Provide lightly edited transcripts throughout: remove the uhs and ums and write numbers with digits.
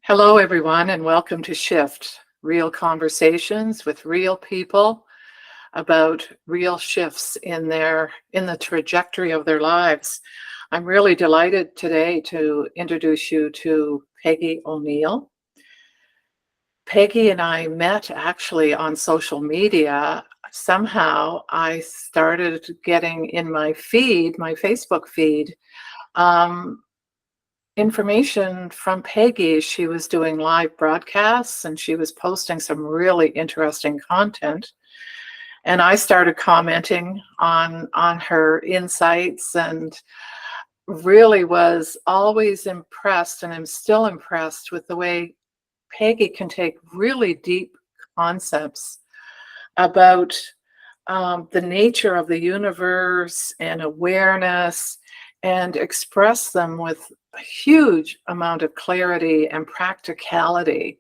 Hello, everyone, and welcome to Shift, real conversations with real people about real shifts in the trajectory of their lives. I'm really delighted today to introduce you to Peggy O'Neal. Peggy and I met actually on social media. Somehow I started getting in my feed, my Facebook feed, um, information from Peggy. She was doing live broadcasts and she was posting some really interesting content. And I started commenting on her insights and really was always impressed, and I'm still impressed with the way Peggy can take really deep concepts about the nature of the universe and awareness and express them with a huge amount of clarity and practicality.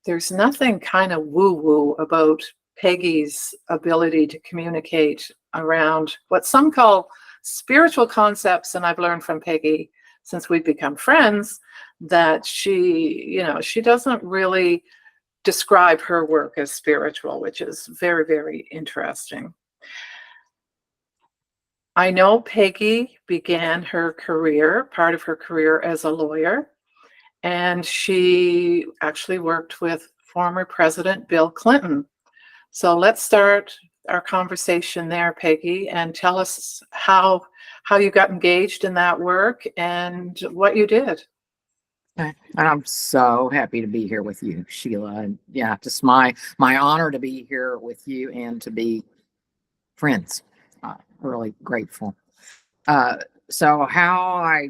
There's nothing kind of woo-woo about Peggy's ability to communicate around what some call spiritual concepts, and I've learned from Peggy since we've become friends that she doesn't really describe her work as spiritual, which is very, very interesting. I know Peggy began part of her career as a lawyer, and she actually worked with former President Bill Clinton. So let's start our conversation there, Peggy, and tell us how you got engaged in that work and what you did. And I'm so happy to be here with you, Sheila. And yeah, just my honor to be here with you and to be friends. Really grateful. So how I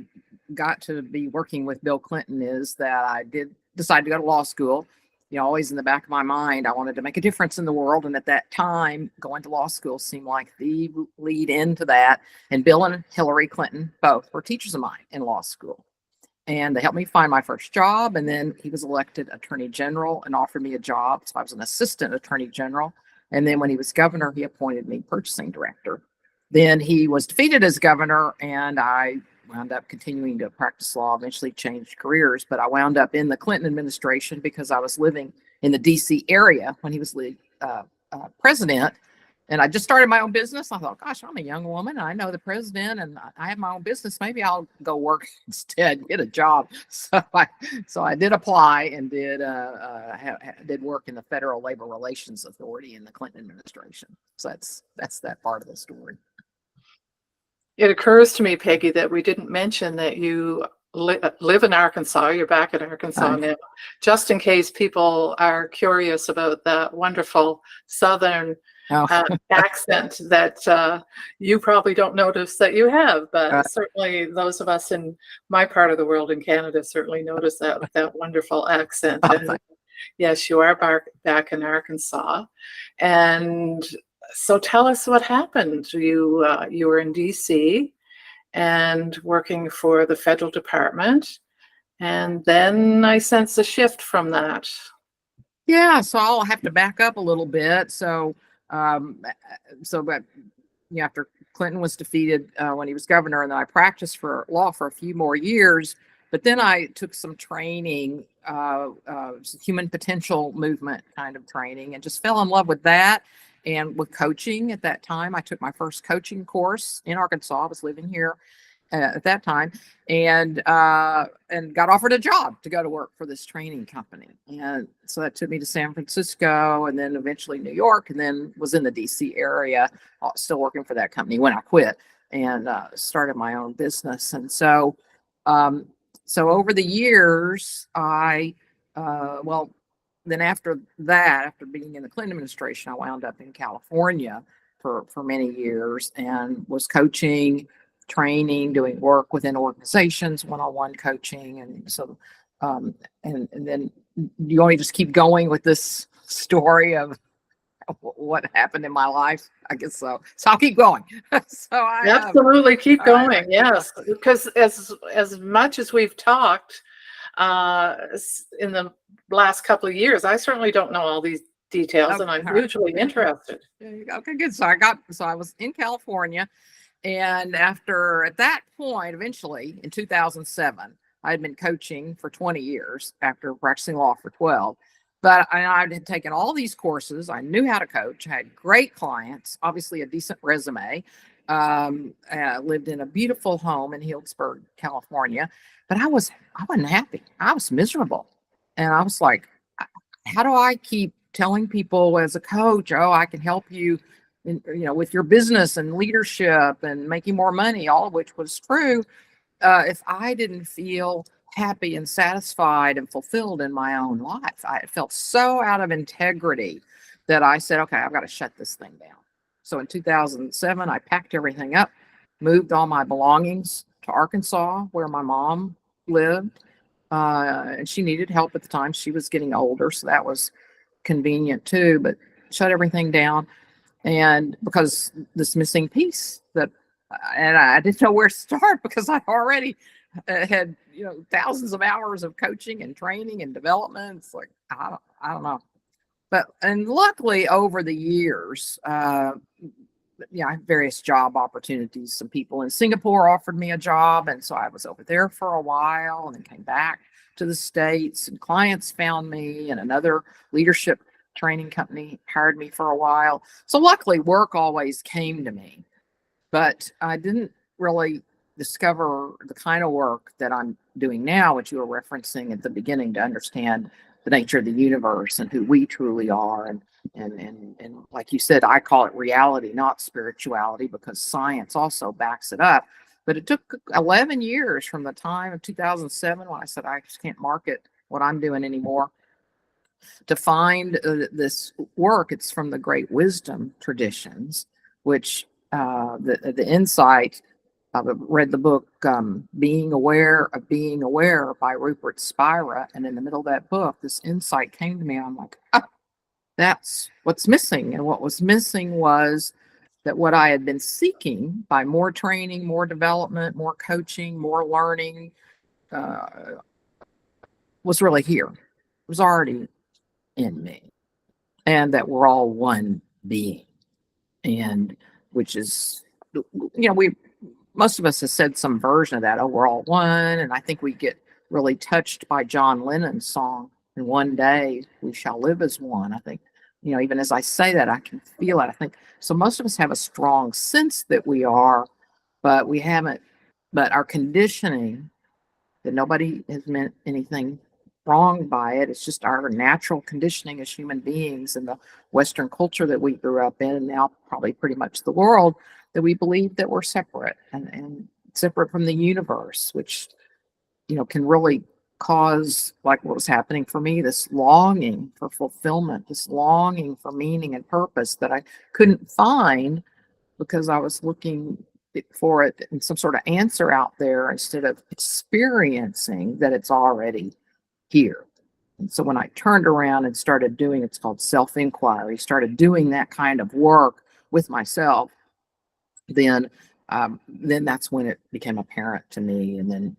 got to be working with Bill Clinton is that I did decide to go to law school. Always in the back of my mind, I wanted to make a difference in the world. And at that time, going to law school seemed like the lead into that. And Bill and Hillary Clinton both were teachers of mine in law school. And they helped me find my first job. And then he was elected attorney general and offered me a job. So I was an assistant attorney general. And then when he was governor, he appointed me purchasing director. Then he was defeated as governor, and I wound up continuing to practice law, eventually changed careers. But I wound up in the Clinton administration because I was living in the D.C. area when he was president. And I just started my own business. I thought, gosh, I'm a young woman. I know the president and I have my own business. Maybe I'll go work instead, get a job. So I did apply and did work in the Federal Labor Relations Authority in the Clinton administration. So that's that part of the story. It occurs to me, Peggy, that we didn't mention that you live in Arkansas. You're back in Arkansas now, just in case people are curious about that wonderful Southern accent that you probably don't notice that you have, but certainly those of us in my part of the world in Canada certainly notice that wonderful accent. And yes, you are back in Arkansas. And so tell us what happened. You were in DC and working for the federal department, and then I sense a shift from that. Yeah, so I'll have to back up a little bit. But after Clinton was defeated when he was governor, and then I practiced for law for a few more years. But then I took some training, human potential movement kind of training, and just fell in love with that and with coaching. At that time, I took my first coaching course in Arkansas. I was living here at that time, and got offered a job to go to work for this training company. And so that took me to San Francisco, and then eventually New York, and then was in the DC area, still working for that company when I quit and started my own business. And so over the years, then after being in the Clinton administration, I wound up in California for many years and was coaching, training, doing work within organizations, one-on-one coaching. And so, and then you want me to just keep going with this story of what happened in my life? I guess so. So I'll keep going. Absolutely keep going. Yes, because as much as we've talked in the last couple of years, I certainly don't know all these details, and I'm hugely interested. Okay, good. So I was in California, and at that point, eventually in 2007, I had been coaching for 20 years after practicing law for 12. But I had taken all these courses. I knew how to coach. I had great clients, obviously a decent resume. Lived in a beautiful home in Healdsburg, California. But I wasn't happy. I was miserable. And I was like, how do I keep telling people as a coach, oh, I can help you with your business and leadership and making more money, all of which was true. If I didn't feel happy and satisfied and fulfilled in my own life, I felt so out of integrity that I said, okay, I've got to shut this thing down. So in 2007, I packed everything up, moved all my belongings to Arkansas, where my mom lived. And she needed help at the time. She was getting older, so that was convenient too, but shut everything down. And because this missing piece and I didn't know where to start because I already had, thousands of hours of coaching and training and development. It's like, I don't know. And luckily over the years, I had various job opportunities. Some people in Singapore offered me a job. And so I was over there for a while and then came back to the States, and clients found me, and another leadership training company hired me for a while. So luckily work always came to me, but I didn't really discover the kind of work that I'm doing now, which you were referencing at the beginning, to understand the nature of the universe and who we truly are. And like you said, I call it reality, not spirituality, because science also backs it up. But it took 11 years from the time of 2007 when I said I just can't market what I'm doing anymore to find this work. It's from the great wisdom traditions, which the insight. I've read the book Being Aware of Being Aware by Rupert Spira, and in the middle of that book, this insight came to me. I'm like, that's what's missing. And what was missing was that what I had been seeking by more training, more development, more coaching, more learning was really here. It was already in me. And that we're all one being. And which is, most of us have said some version of that. Oh, we're all one. And I think we get really touched by John Lennon's song, and one day we shall live as one. I think, even as I say that, I can feel it. I think so. Most of us have a strong sense that we are, but we haven't, but our conditioning that nobody has meant anything wrong by it. It's just our natural conditioning as human beings in the Western culture that we grew up in, and now probably pretty much the world, that we believe that we're separate and separate from the universe, which, can really cause, like what was happening for me, this longing for fulfillment, this longing for meaning and purpose that I couldn't find because I was looking for it in some sort of answer out there instead of experiencing that it's already here. And so when I turned around and started doing, it's called self-inquiry, started doing that kind of work with myself, then that's when it became apparent to me. And then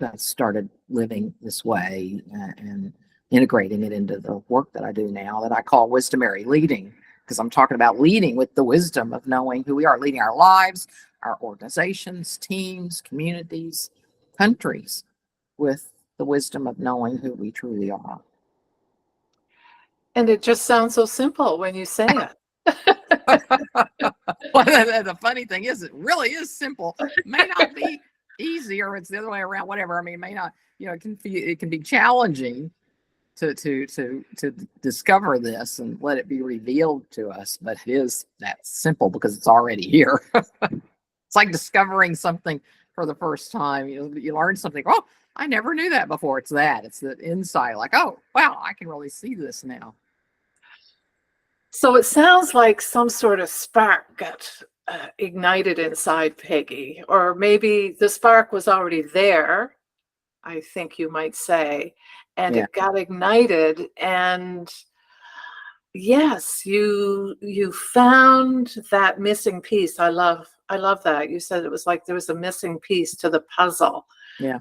I started living this way and integrating it into the work that I do now, that I call Wisdomary Leading, because I'm talking about leading with the wisdom of knowing who we are, leading our lives, our organizations, teams, communities, countries, with the wisdom of knowing who we truly are. And it just sounds so simple when you say it. Well, the funny thing is, it really is simple. It may not be easy, or it's the other way around, whatever. I mean, it may not, it can be challenging to discover this and let it be revealed to us, but it is that simple because it's already here. It's like discovering something for the first time. You learn something. Oh, I never knew that before. It's the insight, like, oh, wow, I can really see this now. So it sounds like some sort of spark got ignited inside Peggy, or maybe the spark was already there, I think you might say, and it got ignited. And yes, you found that missing piece. I love that. You said it was like there was a missing piece to the puzzle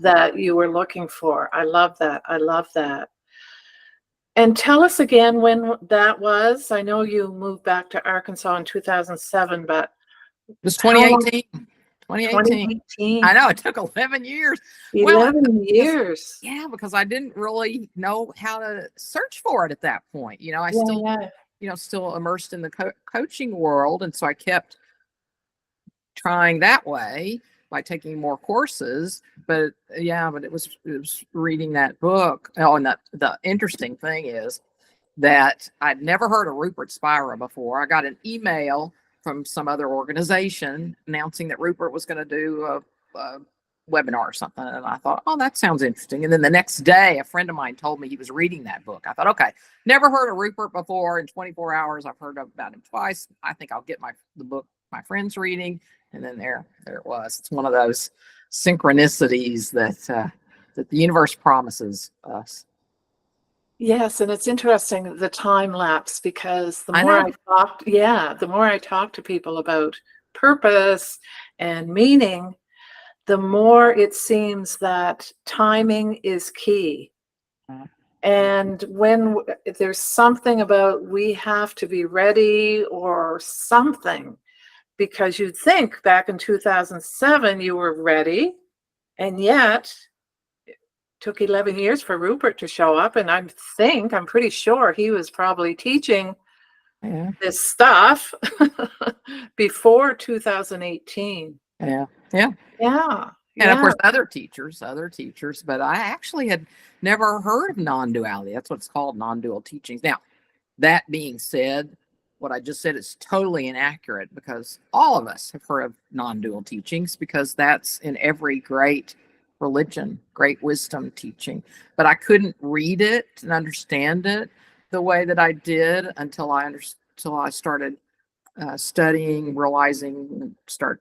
that you were looking for. I love that. I love that. And tell us again when that was. I know you moved back to Arkansas in 2007, but it was 2018. 2018. 2018. I know it took 11 years. Well, 11 years. yeah, because I didn't really know how to search for it at that point. I Yeah, still, yeah. still immersed in the coaching world. And so I kept trying that way by taking more courses. But it was reading that book. Oh, and the interesting thing is that I'd never heard of Rupert Spira before. I got an email from some other organization announcing that Rupert was going to do a webinar or something. And I thought, oh, that sounds interesting. And then the next day, a friend of mine told me he was reading that book. I thought, okay, never heard of Rupert before. In 24 hours, I've heard about him twice. I think I'll get the book my friend's reading. And then there it was. It's one of those synchronicities that the universe promises us. Yes, and it's interesting the time lapse, because the I more know. the more I talk to people about purpose and meaning, the more it seems that timing is key. And when there's something about we have to be ready or something, because you'd think back in 2007 you were ready, and yet took 11 years for Rupert to show up, and I'm pretty sure he was probably teaching this stuff before 2018. Yeah. And of course, other teachers, but I actually had never heard of non-duality. That's what it's called, non-dual teachings. Now, that being said, what I just said is totally inaccurate, because all of us have heard of non-dual teachings, because that's in every great religion, great wisdom teaching. But I couldn't read it and understand it the way that I did until I started studying, realizing, start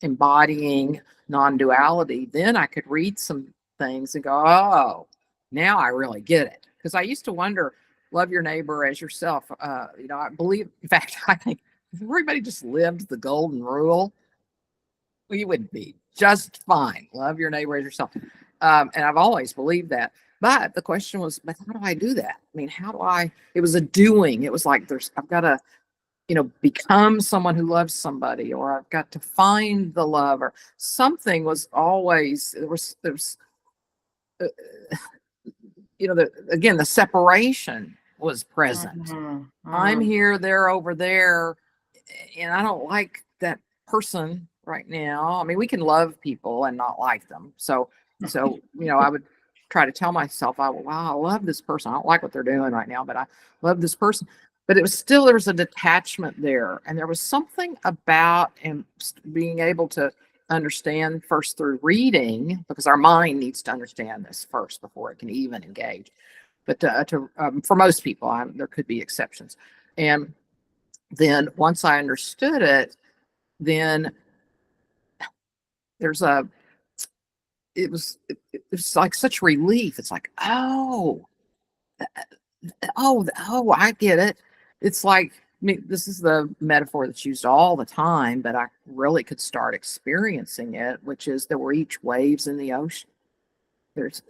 embodying non-duality. Then I could read some things and go, oh, now I really get it. Because I used to wonder, love your neighbor as yourself. I believe, in fact, I think if everybody just lived the golden rule, we would be just fine. Love your neighbor as yourself. And I've always believed that. But the question was, but how do I do that? I mean, it was a doing. It was like I've got to, become someone who loves somebody, or I've got to find the love, or something was always, there's, the separation was present. Mm-hmm. I'm here, they're over there, and I don't like that person right now. I mean, we can love people and not like them. So, I would try to tell myself, I love this person. I don't like what they're doing right now, but I love this person. But it was still, there was a detachment there. And there was something about being able to understand first through reading, because our mind needs to understand this first before it can even engage. But for most people, there could be exceptions. And then once I understood it, then it was like such relief. It's like, oh, I get it. It's like, this is the metaphor that's used all the time, but I really could start experiencing it, which is that we're each waves in the ocean. There's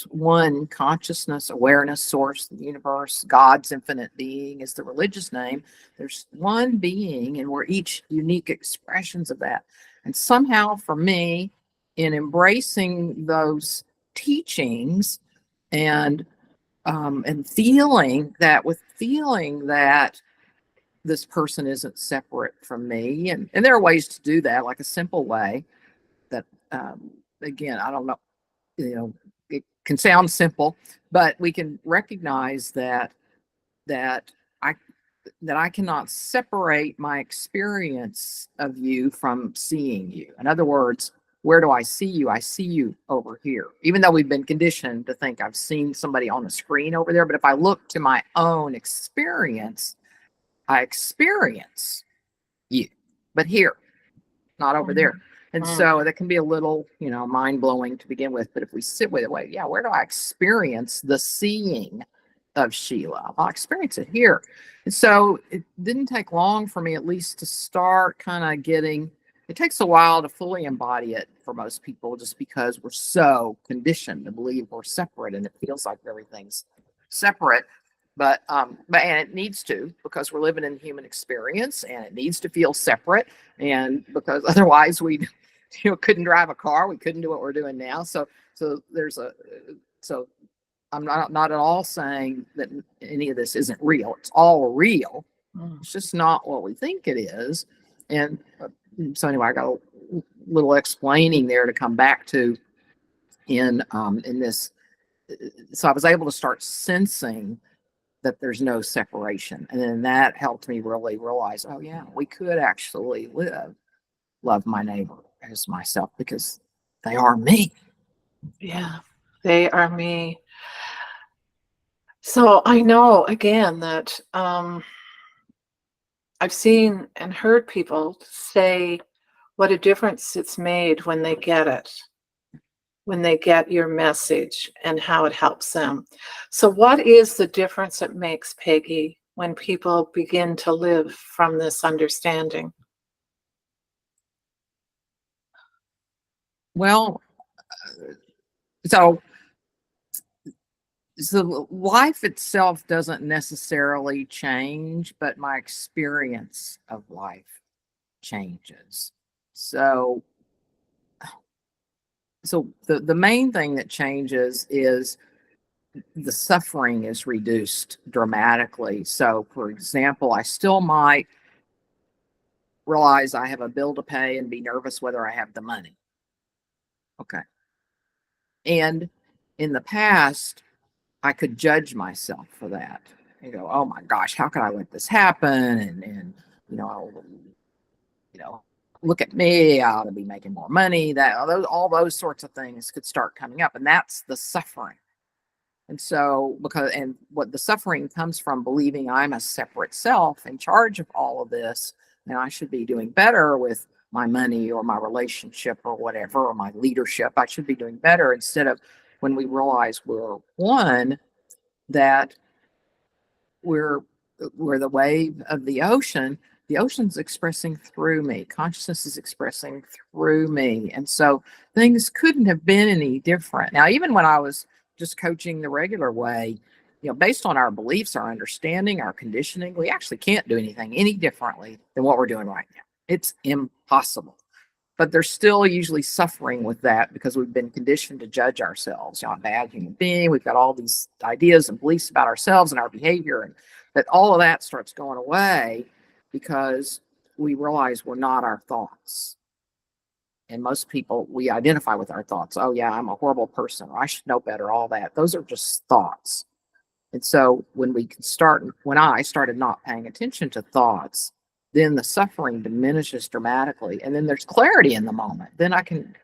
one consciousness, awareness, source, the universe, God's infinite being is the religious name. There's one being, and we're each unique expressions of that. And somehow for me, in embracing those teachings and feeling that this person isn't separate from me, and there are ways to do that, like a simple way that again, I don't know, it can sound simple, but we can recognize that I cannot separate my experience of you from seeing you. In other words, where do I see you? I see you over here. Even though we've been conditioned to think I've seen somebody on the screen over there, but if I look to my own experience, I experience you, but here, not over there. And so that can be a little, mind blowing to begin with. But if we sit with it, where do I experience the seeing of Sheila? I'll experience it here. And so it didn't take long for me, at least, to start kind of getting. It takes a while to fully embody it for most people, just because we're so conditioned to believe we're separate, and it feels like everything's separate. But and it needs to, because we're living in human experience, and it needs to feel separate, and because otherwise we couldn't drive a car. We couldn't do what we're doing now. So I'm not at all saying that any of this isn't real. It's all real. It's just not what we think it is. And so anyway, I got a little explaining there to come back to in this. So I was able to start sensing that there's no separation. And then that helped me really realize, oh yeah, we could actually love my neighbor as myself because they are me. Yeah, they are me. So I know again that I've seen and heard people say what a difference it's made when they get it, when they get your message and how it helps them. So what is the difference it makes, Peggy, when people begin to live from this understanding? Well, so life itself doesn't necessarily change, but my experience of life changes. So the main thing that changes is the suffering is reduced dramatically. So for example, I still might realize I have a bill to pay and be nervous whether I have the money. Okay. And in the past, I could judge myself for that and go, oh my gosh, how could I let this happen? And you know, you know, look at me, I ought to be making more money. That all those sorts of things could start coming up. And that's the suffering. And so and what the suffering comes from believing I'm a separate self in charge of all of this. And I should be doing better with my money or my relationship or whatever, or my leadership. I should be doing better, instead of when we realize we're one, that we're the wave of the ocean. The ocean's expressing through me. Consciousness is expressing through me. And so things couldn't have been any different. Now, even when I was just coaching the regular way, based on our beliefs, our understanding, our conditioning, we actually can't do anything any differently than what we're doing right now. It's impossible. But there's still usually suffering with that because we've been conditioned to judge ourselves. I'm a bad human being. We've got all these ideas and beliefs about ourselves and our behavior, and that all of that starts going away because we realize we're not our thoughts. And most people, we identify with our thoughts. Oh yeah, I'm a horrible person, or I should know better, all that. Those are just thoughts. And so when I started not paying attention to thoughts, then the suffering diminishes dramatically. And then there's clarity in the moment. Then I can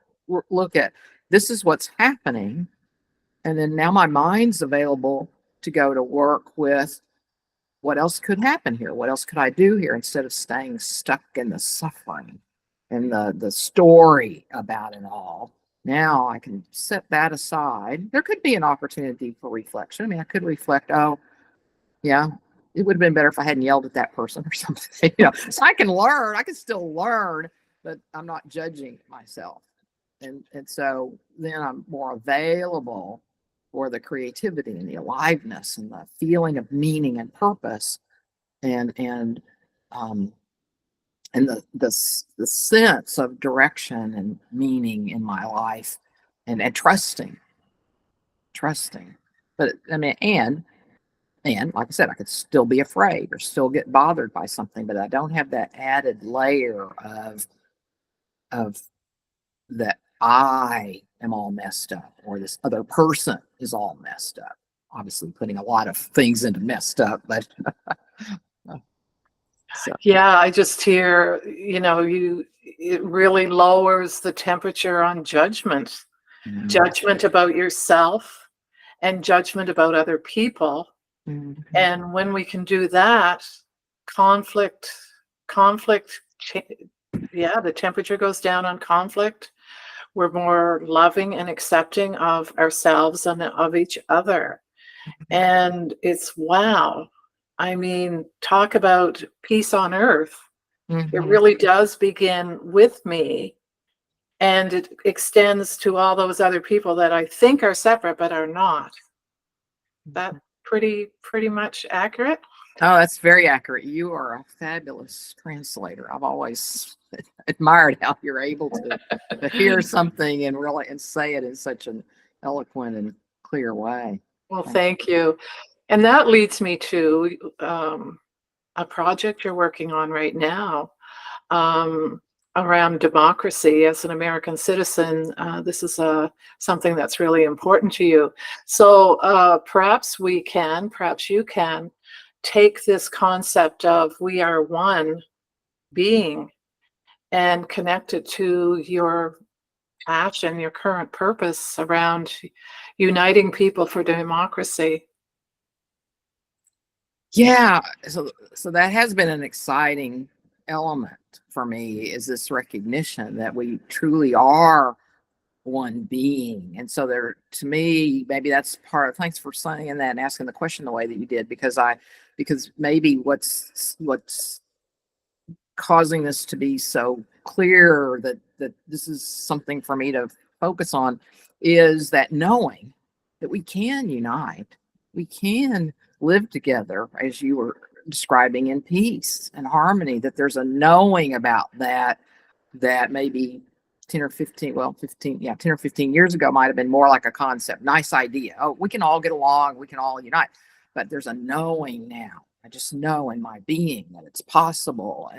look at, this is what's happening. And then now my mind's available to go to work with, what else could happen here? What else could I do here? Instead of staying stuck in the suffering and the story about it all. Now I can set that aside. There could be an opportunity for reflection. I mean, I could reflect, oh, yeah, it would have been better if I hadn't yelled at that person or something. So I can still learn, but I'm not judging myself. And so then I'm more available for the creativity and the aliveness and the feeling of meaning and purpose, and the sense of direction and meaning in my life, and trusting. But I mean, and like I said, I could still be afraid or still get bothered by something, but I don't have that added layer of that I am all messed up, or this other person is all messed up. Obviously putting a lot of things into messed up, but so. Yeah, I just hear, it really lowers the temperature on judgment. Mm-hmm. Judgment about yourself and judgment about other people. Mm-hmm. And when we can do that, the temperature goes down on conflict. We're more loving and accepting of ourselves and of each other. And it's wow. I mean, talk about peace on earth. Mm-hmm. It really does begin with me, and it extends to all those other people that I think are separate but are not. That pretty much accurate? Oh, that's very accurate. You are a fabulous translator. I've always admired how you're able to hear something and really and say it in such an eloquent and clear way. Well, Thank thank you. And that leads me to a project you're working on right now, um, around democracy as an American citizen. This is something that's really important to you. So perhaps perhaps you can take this concept of we are one being and connect it to your passion, your current purpose around uniting people for democracy. Yeah, so that has been an exciting element for me, is this recognition that we truly are one being. And so there, to me, maybe that's part of, thanks for saying that and asking the question the way that you did, because maybe what's causing this to be so clear that this is something for me to focus on is that knowing that we can unite, we can live together as you were describing, in peace and harmony, that there's a knowing about that maybe 10 or 15, well, 15, yeah, 10 or 15 years ago might have been more like a concept, nice idea. Oh, we can all get along, we can all unite. But there's a knowing now. I just know in my being that it's possible.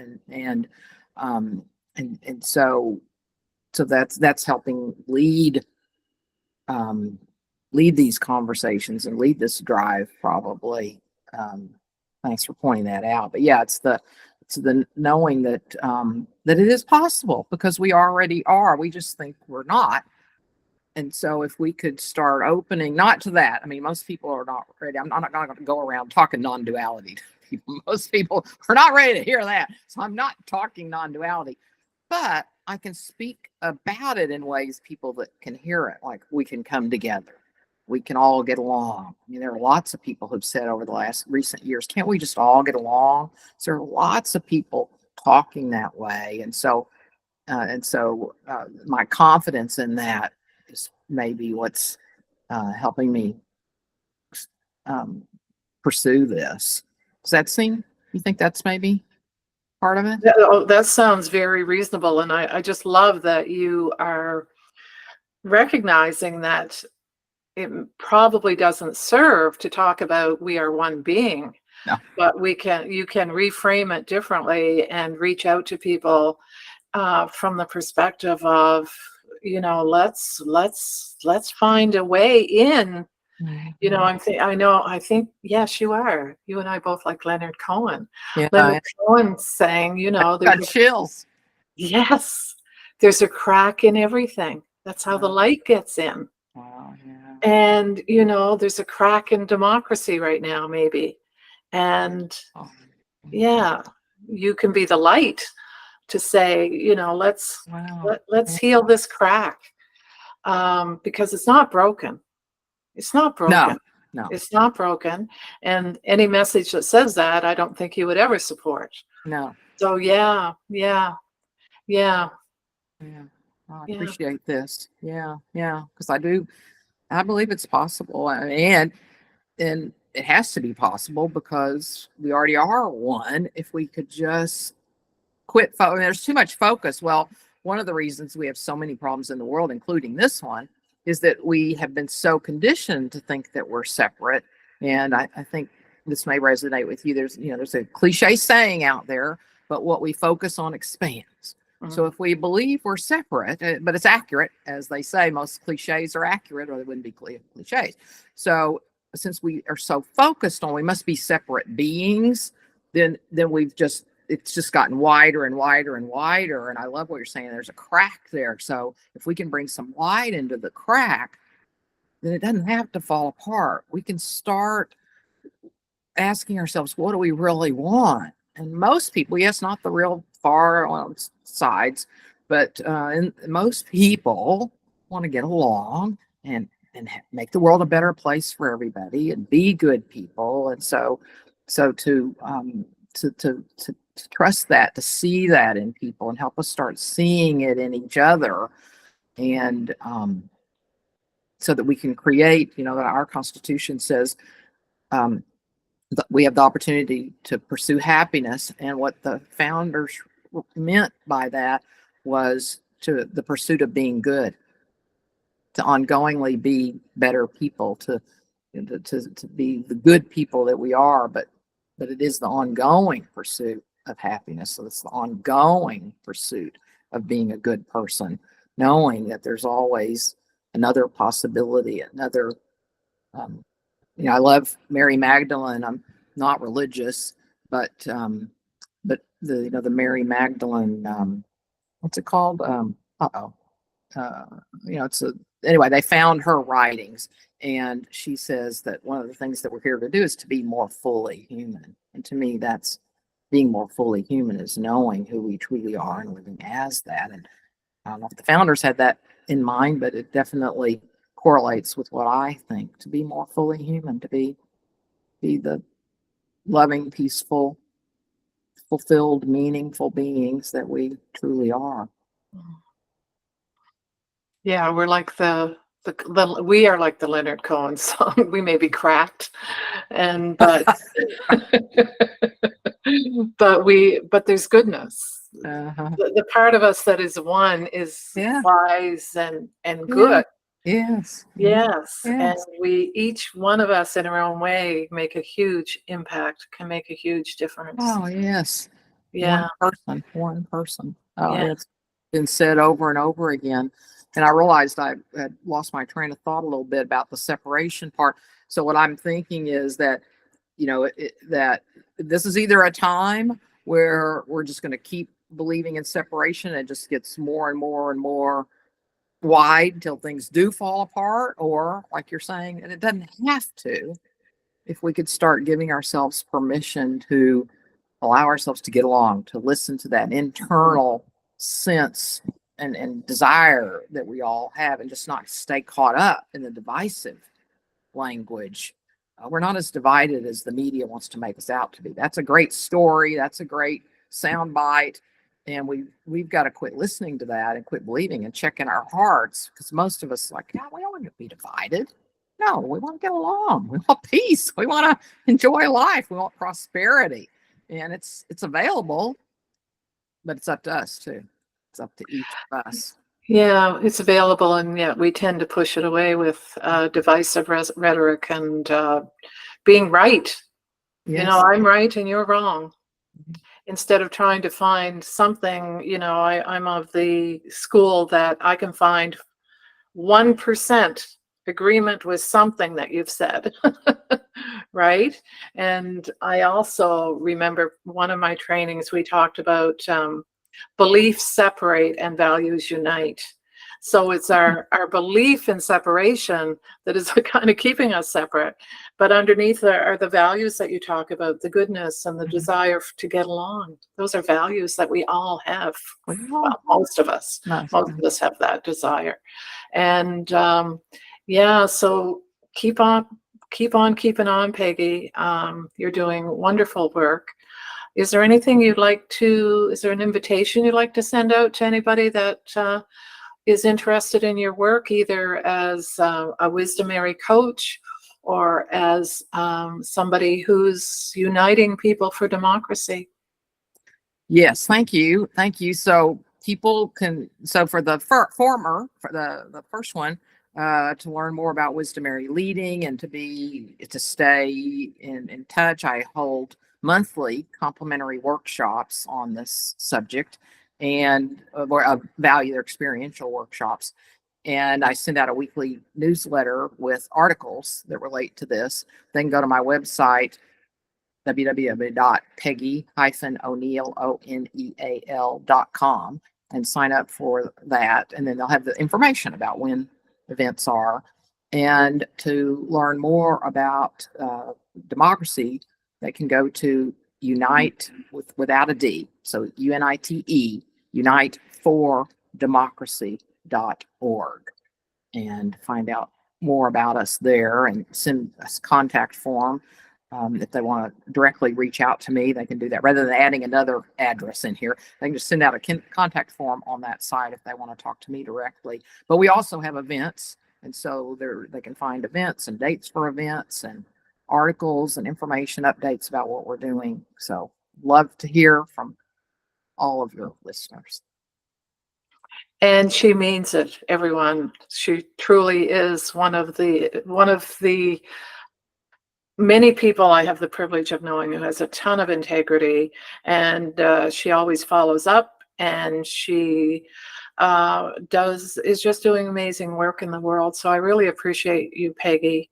Um and so that's helping um lead these conversations and lead this drive probably. Um Thanks for pointing that out. But yeah, it's the knowing that it is possible, because we already are. We just think we're not. And so if we could start opening, not to that, I mean, most people are not ready. I'm not going to go around talking non-duality to people. Most people are not ready to hear that. So I'm not talking non-duality, but I can speak about it in ways people that can hear it, like we can come together. We can all get along. I mean, there are lots of people who've said over the last recent years, can't we just all get along? So there are lots of people talking that way. And so my confidence in that is maybe what's helping me um, pursue this. Does that seem, you think that's maybe part of it? Oh, that sounds very reasonable. And I just love that you are recognizing that it probably doesn't serve to talk about we are one being, No. but you can reframe it differently and reach out to people from the perspective of, let's find a way in. I think, yes, you are. You and I both like Leonard Cohen. Yeah, Leonard Cohen saying, got chills. yes, there's a crack in everything. That's how the light gets in. Wow, yeah. And, there's a crack in democracy right now, maybe. And Oh, yeah, you can be the light to say, wow. let's heal this crack, because it's not broken. It's not No, broken. no, It's not broken. And any message that says that, I don't think you would ever support. no. So yeah, yeah, yeah, Yeah. I yeah. appreciate this. Yeah, yeah. Because I believe it's possible. And it has to be possible because we already are one. If we could just there's too much focus. Well, one of the reasons we have so many problems in the world, including this one, is that we have been so conditioned to think that we're separate. And I think this may resonate with you. There's a cliche saying out there, but what we focus on expands. So if we believe we're separate, but it's accurate, as they say, most cliches are accurate, or they wouldn't be cliches. So since we are so focused on we must be separate beings, then it's just gotten wider and wider and wider. And I love what you're saying. There's a crack there. So if we can bring some light into the crack, then it doesn't have to fall apart. We can start asking ourselves, what do we really want? And most people, yes, not the real far on sides, but most people want to get along and make the world a better place for everybody and be good people. And so to trust that, to see that in people and help us start seeing it in each other, and so that we can create, that our Constitution says, um, we have the opportunity to pursue happiness. And what the founders meant by that was to the pursuit of being good, to ongoingly be better people, to be the good people that we are, but it is the ongoing pursuit of happiness. So it's the ongoing pursuit of being a good person, knowing that there's always another possibility, another. I love Mary Magdalene. I'm not religious, but the Mary Magdalene, what's it called? Uh, it's anyway, they found her writings, and she says that one of the things that we're here to do is to be more fully human. And to me, that's being more fully human, is knowing who we truly are and living as that. And I don't know if the founders had that in mind, but it definitely correlates with what I think, to be more fully human, to be the loving, peaceful, fulfilled, meaningful beings that we truly are. Yeah, we're like we are like the Leonard Cohen song. We may be cracked, but but there's goodness. Uh-huh. The part of us that is one is wise and good. Yes. Yes. Yes. And each one of us in our own way make a huge impact, can make a huge difference. Oh, yes. Yeah. One person. Oh, yeah. It's been said over and over again. And I realized I had lost my train of thought a little bit about the separation part. So what I'm thinking is that, that this is either a time where we're just going to keep believing in separation, and it just gets more and more and more wide until things do fall apart, or like you're saying, and it doesn't have to, if we could start giving ourselves permission to allow ourselves to get along, to listen to that internal sense and desire that we all have, and just not stay caught up in the divisive language. We're not as divided as the media wants to make us out to be. That's a great story. That's a great soundbite. And we've got to quit listening to that and quit believing and check in our hearts, because most of us are like, yeah, we don't want to be divided. No, we want to get along. We want peace. We want to enjoy life. We want prosperity. And it's available, but it's up to us too. It's up to each of us. Yeah, it's available, and yet we tend to push it away with divisive rhetoric and being right. Yes. I'm right and you're wrong. Instead of trying to find something, I'm of the school that I can find 1% agreement with something that you've said, right? And I also remember one of my trainings, we talked about beliefs separate and values unite. So it's our belief in separation that is kind of keeping us separate. But underneath there are the values that you talk about, the goodness and the desire to get along. Those are values that we all have. Well, most of us have that desire. And so keep on keeping on, Peggy. You're doing wonderful work. Is there an invitation you'd like to send out to anybody that is interested in your work, either as a Wisdomary coach or as somebody who's uniting people for democracy? Yes, thank you. Thank you. So people can, for the the first one, to learn more about Wisdomary Leading and to stay in touch, I hold monthly complimentary workshops on this subject, and value their experiential workshops. And I send out a weekly newsletter with articles that relate to this. Then go to my website, www.peggy-O'Neal.com, and sign up for that. And then they'll have the information about when events are. And to learn more about democracy, they can go to Unite without a D. So UNITE, uniteForDemocracy.org, and find out more about us there, and send us a contact form. If they want to directly reach out to me, they can do that. Rather than adding another address in here, they can just send out a contact form on that site if they want to talk to me directly. But we also have events, and so they can find events and dates for events, and articles and information updates about what we're doing. So love to hear from all of your listeners. And she means it, everyone. She truly is one of the many people I have the privilege of knowing who has a ton of integrity, and she always follows up, and she is just doing amazing work in the world. So I really appreciate you, Peggy,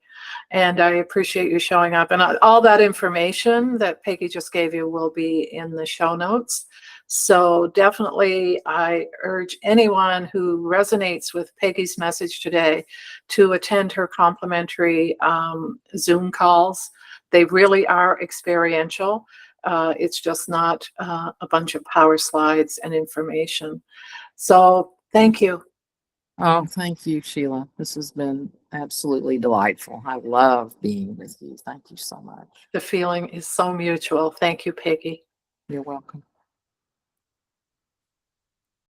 and I appreciate you showing up. And all that information that Peggy just gave you will be in the show notes. So definitely, I urge anyone who resonates with Peggy's message today to attend her complimentary Zoom calls. They really are experiential. It's just not a bunch of power slides and information. So thank you. Oh, thank you, Sheila. This has been absolutely delightful. I love being with you. Thank you so much. The feeling is so mutual. Thank you, Peggy. You're welcome.